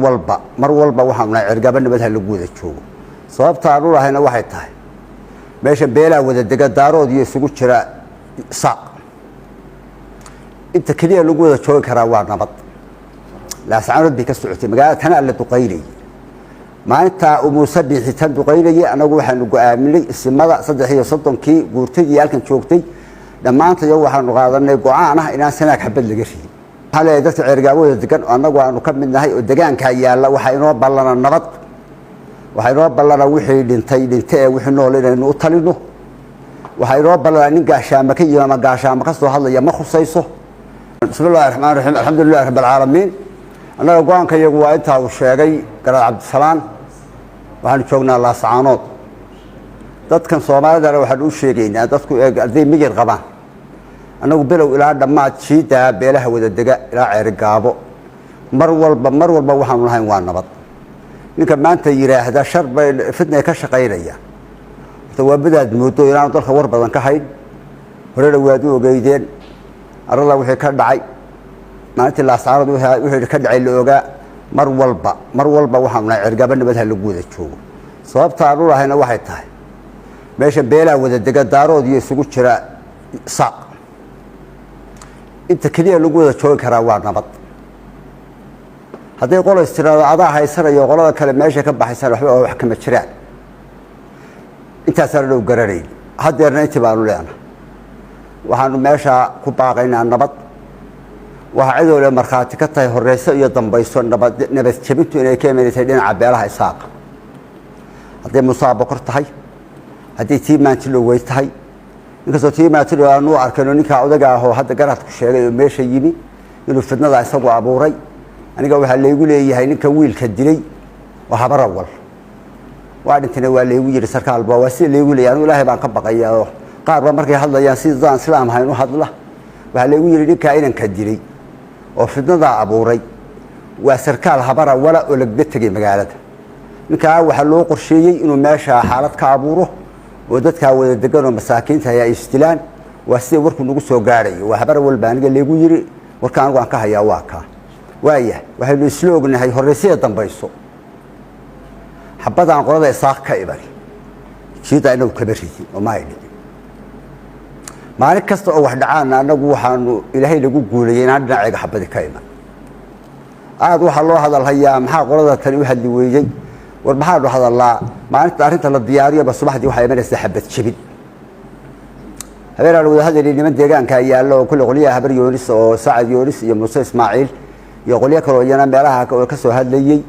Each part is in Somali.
mar walba waxaan nahay cirgaba nabadha lagu wada joogo sababta aan u lahayna waxay tahay meesha beelaa wada dega daarood iyo isugu jira saaq inta kaliya lagu wada joogi karaa waa nabad laascaanood bay ka socotay magaalada tan alla duqaynay maalinta umuusa bixitan duqaynay anagu waxaanu go'aaminay ismada 330kii guurtadii halkan joogtay dhamaantayo waxaanu qaadanay go'aan ah inaan sanaag xabad laga riyo hal ay dadka cirgaabooda degan anagu aanu ka mid nahay oo deegaanka yaala waxa inoo ballana nabad waxa inoo ballana wixii dhintay wixii nool inaynu u talino waxa inoo ballana nin gaashaama ka yima gaashaama ka soo hadlaya ma khusayso bismillaahir rahmaanir rahiim alxamdulillaahi rabbil caalamiin anaga go'aanka iyagu waa inta uu sheegay garaad cabdisalaam waxaan joognaa laascaanood dadkan Soomaalida waxaan u sheegaynaa dadku arday miyir qabaan anagu bilow ilaa dhamaad jiida beelaha wada dega ilaa cirgaabo mar walba waxaan lahayn waa nabad ninka maanta yiraahda shar bay fidnay ka shaqeynaya tawaabadaad moodo inaan dalka war badan ka hayn horena waad u ogeydeen arada wixii ka dhacay maalintii laascaanood wixii ka dhacay la ogaa mar walba waxaan nahay cirgaba nabadha lagu wada joogo sababta aan u lahayna waxay tahay meesha beelaa wada dega daarood iyo isugu jira saaq inta kaliya lagu wada joogi karaa waa nabad haday qolo istiraado adaa haysanayo qolada kale meesha ka baxaysan waxba wax kama jiraan intaas aan loo garanay hadeerna intii baan u leenahay waxaanu meesha ku baaqaynaa nabad waxa cidoo le marxaati ka tahay horeyso iyo dambayso nabad jabintu inay ka imanayso dhinaca beelaha isaaq haday musaabo kor tahay haddii tiimaanti loo way tahay inkastoo tiimaanti aanu arkayno ninka odaga ah oo hadda garaad ku sheegay oo meesha yimi inuu fidnada isagu abuuray aniga waxa leeyahay leeyahay ninka wiilka dilay waa habarawal waa dhintana waa leeyahay yiri sarkaal baa waa si leeyahay leeyahay ilaahay baan ka baqayaa qaar ba markay hadlayaan sidaan islaam hayno hadla waxa leeyahay yiri ninka inanka dilay oo fidnada abuuray waa sarkaal habarawal oo laga tagay magaalada ninka waxa loo qorsheeyay inuu meesha xaalad ka abuuro oo dadka wada degan oo masaakiinta ay istilaan waa si warku nagu soo gaaray waa habar walba aniga leegu yiri warkaan waan ka hayaa waa ka waaya waxaynu isla ognahay horeysiga dambayso xabadaan qolada isaaq ka ibari jida inuu ka baridi oo ma idin maalin kasta oo wax dhacaan anagu waxaanu ilaahay lagu guuleeyay inaan dhinaciga xabadi ka iman aad waxa loo hadal hayaa maxaa qolada tan u hadli weeyay war maxaa loo hadalaa maalinta arinta la diyaariyo subaxdii waxa imanaysa xabad jabin habeeraha wada hadalay niman deegaanka yaalo kulli qoliyaha habar yoonis oo saacad yoonis iyo muuse ismaaciil iyo qoliyaha kale oo yana meelaha ka soo hadlayay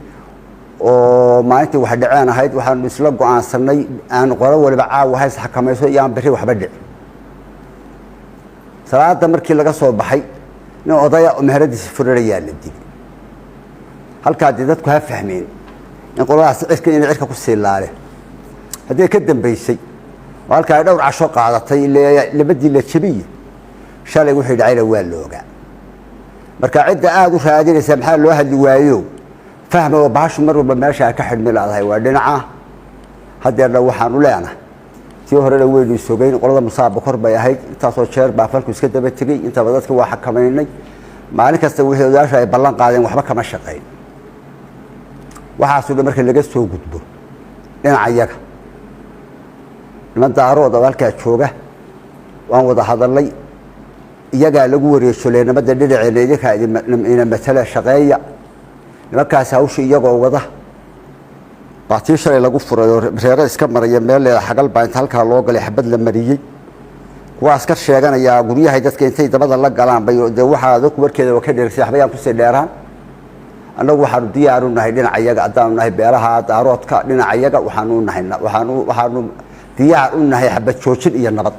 oo maalintii wax dhaceen ahayd waxaan isla go'aansanay aan qolo waliba caaw hays xakamayso iyo aan bari waxba dhic salaada markii laga soo baxay in odaya meheradiisa furaraya la dib halka dadku ha fahmeen in qoladaas cirka ku siilaale hadii ka dambeysay halka ay dhowr casho qaadatay labadii la jabiye shalay wixii dhacay waa looga marka cid aad u raadinaysa maxaa loo hadli waayo fahmo oo baashu mar walba meesha ka xidhmay laadahay waa dhinaca hadeerna waxaan u leenahay tii hore la weyn soogeyn qolada musaabo kor bay ahayd intaasoo jeer baa falku iska daba tagay inta dadka waa xakameynay maalin kasta wixii odaasha ay ballan qaadeen waxba kama shaqeyn waxaasoo markii laga soo gudbo dhinaca iyaga niman daarood oo halka jooga waan wada hadalay iyaga lagu wareejiyay nabada dhinaceena idinka ina matala shaqeeya nimankaas hawsha iyagoo wada baatii shalay lagu furay reero iska maraya meel leedahay xagal baa inta halka loo galay xabad la mariyay kuwaas ka sheeganaya guryaha dadka intay dabada la galaan bay waxa dadku warkeeda ka dheersay waxbayaan ku sii dheeraan anagu waxaanu diyaar u nahay dhinaca iyaga adaan nahay beelaha daaroodka dhinaca iyaga waxaanu diyaar u nahay xabad joojin iyo nabad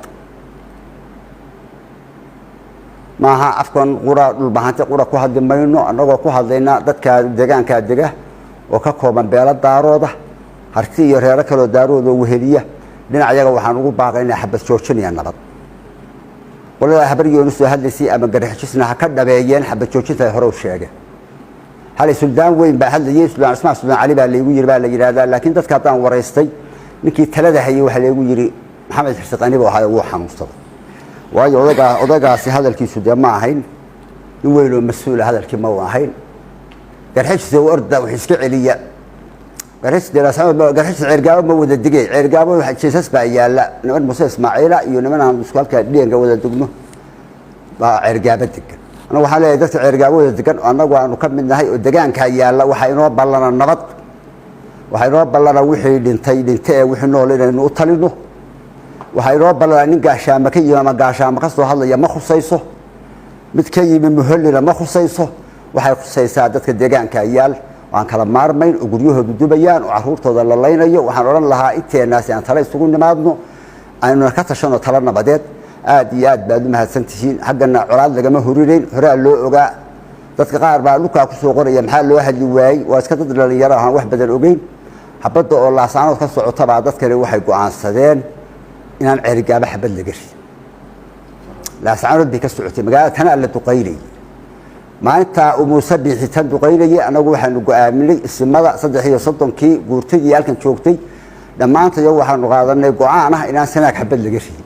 maaha afkan qura dhul bahanta qura ku hadli mayno anagoo ku hadlayna dadka deegaanka dega oo ka kooban beela daarooda harti iyo reero kale daarooda weheliya dhinaca iyaga waxaan ugu baaqaynaa xabad joojin iyo nabad qolada habar yoonis oo hadlaysay ama garxisna ka dhabeeyeen xabad joojinta hore u sheegay hal suldaan weyn baa hadlayay suldaan Ali baa leeyahay yiri baa la yiraahdaa laakiin dadka hadaan wareystay ninkii talada hayay waxa leeyahay yiri maxamed xirsiqani baa waxa uu xanuunsaday waayo odagaasi hadalkiisu ma ahayn in weyn oo mas'uul hadalkii ma ahayn garxis orda wixii celiya garxis ceergaabo ma wada digay ceergaabo waxa jeesas baa yaala niman Muuse Ismaaciila iyo niman aan isku halka dheenga wada dugno baa ceergaabo degan anagu waxaan leeyahay dadka ceergaabo wada degan anagu aanu ka midnahay oo deegaanka yaala waxa inoo ballana nabad waxa inoo ballana wixii dhintay wixii nool inaynu u talino waxa inoo ballana nin gaashaama ka yima gaashaama ka soo hadlaya ma khusayso mid ka yimi muhallina ma khusayso waxay khusaysaa dadka deegaanka yaal waan kala maarmayn oo guryahooda dubayaan oo caruurtooda la laynayo waxaan oran lahaa inteenaasi aan tala isugu nimaadno aynu ka tashano tala nabadeed aad iyo aad baad u mahadsantihiin xaggana colaad lagama horireyn horaa loo ogaa dadka qaar baa lukaa ku soo qoraya maxaa loo hadli waayay waa iska dad dhalinyaro aan wax badan ogeyn xabadda oo laasaanood ka socota baa dadkani waxay go'aansadeen inaan ceerigaaba xabad laga ridin laasaanood bay ka socotay magaalada tana la duqaynayay maalinta Muuse Biixi tan duqaynayay anagu waxaanu go'aaminay isimada 33kii guurtadii halkan joogtay dhamaantood waxaanu qaadanay go'aan ah inaan sanaag xabad laga ridin